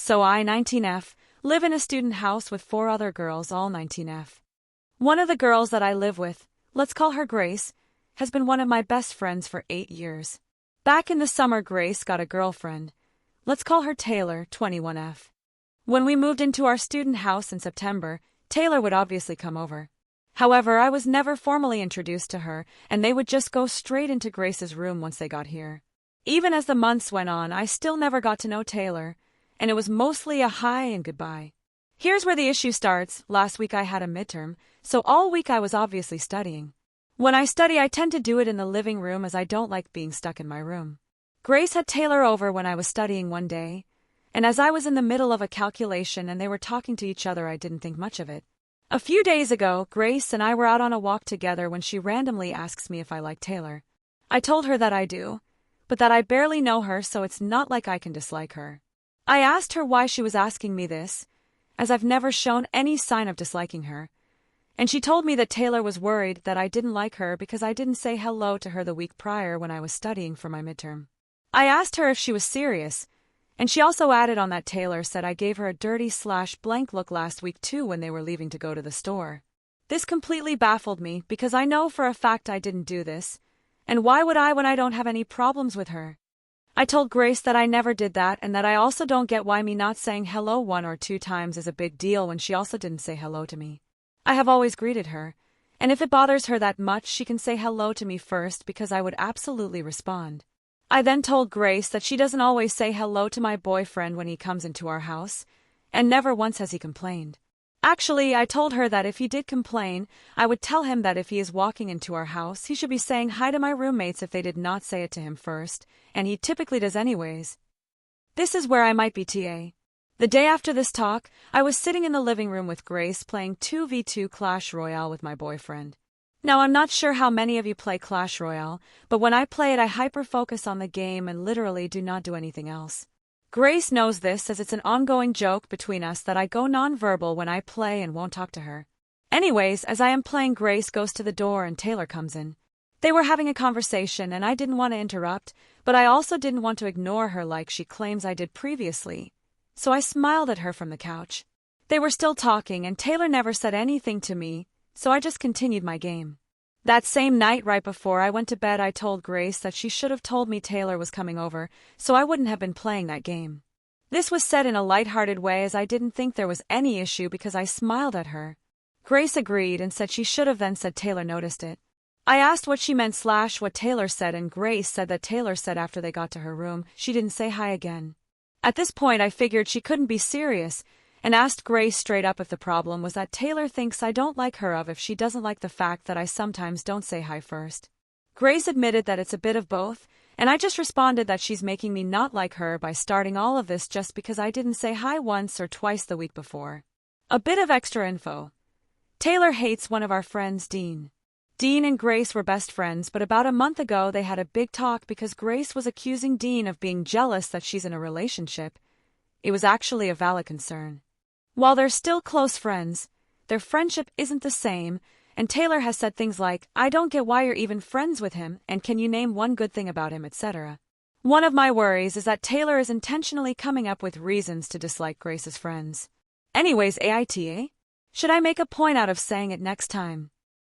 So I, 19F, live in a student house with 4 other girls, all 19F. One of the girls that I live with, let's call her Grace, has been one of my best friends for 8 years. Back in the summer, Grace got a girlfriend. Let's call her Taylor, 21F. When we moved into our student house in September, Taylor would obviously come over. However, I was never formally introduced to her, and they would just go straight into Grace's room once they got here. Even as the months went on, I still never got to know Taylor, and it was mostly a hi and goodbye. Here's where the issue starts. Last week I had a midterm, so all week I was obviously studying. When I study, I tend to do it in the living room as I don't like being stuck in my room. Grace had Taylor over when I was studying one day, and as I was in the middle of a calculation and they were talking to each other, I didn't think much of it. A few days ago, Grace and I were out on a walk together when she randomly asks me if I like Taylor. I told her that I do, but that I barely know her, so it's not like I can dislike her. I asked her why she was asking me this, as I've never shown any sign of disliking her, and she told me that Taylor was worried that I didn't like her because I didn't say hello to her the week prior when I was studying for my midterm. I asked her if she was serious, and she also added on that Taylor said I gave her a dirty/blank look last week too when they were leaving to go to the store. This completely baffled me because I know for a fact I didn't do this, and why would I when I don't have any problems with her? I told Grace that I never did that and that I also don't get why me not saying hello 1 or 2 times is a big deal when she also didn't say hello to me. I have always greeted her, and if it bothers her that much she can say hello to me first because I would absolutely respond. I then told Grace that she doesn't always say hello to my boyfriend when he comes into our house, and never once has he complained. Actually, I told her that if he did complain, I would tell him that if he is walking into our house, he should be saying hi to my roommates if they did not say it to him first, and he typically does anyways. This is where I might be TA. The day after this talk, I was sitting in the living room with Grace playing 2v2 Clash Royale with my boyfriend. Now, I'm not sure how many of you play Clash Royale, but when I play it I hyper-focus on the game and literally do not do anything else. Grace knows this as it's an ongoing joke between us that I go non-verbal when I play and won't talk to her. Anyways, as I am playing, Grace goes to the door and Taylor comes in. They were having a conversation and I didn't want to interrupt, but I also didn't want to ignore her like she claims I did previously. So I smiled at her from the couch. They were still talking and Taylor never said anything to me, so I just continued my game. That same night, right before I went to bed, I told Grace that she should have told me Taylor was coming over, so I wouldn't have been playing that game. This was said in a lighthearted way as I didn't think there was any issue because I smiled at her. Grace agreed and said she should have, then said Taylor noticed it. I asked what she meant / what Taylor said, and Grace said that Taylor said after they got to her room, she didn't say hi again. At this point I figured she couldn't be serious, and asked Grace straight up if the problem was that Taylor thinks I don't like her, of if she doesn't like the fact that I sometimes don't say hi first. Grace admitted that it's a bit of both, and I just responded that she's making me not like her by starting all of this just because I didn't say hi once or twice the week before. A bit of extra info. Taylor hates one of our friends, Dean. Dean and Grace were best friends, but about a month ago they had a big talk because Grace was accusing Dean of being jealous that she's in a relationship. It was actually a valid concern. While they're still close friends, their friendship isn't the same, and Taylor has said things like, "I don't get why you're even friends with him, and can you name one good thing about him," etc. One of my worries is that Taylor is intentionally coming up with reasons to dislike Grace's friends. Anyways, AITA? Should I make a point out of saying it next time?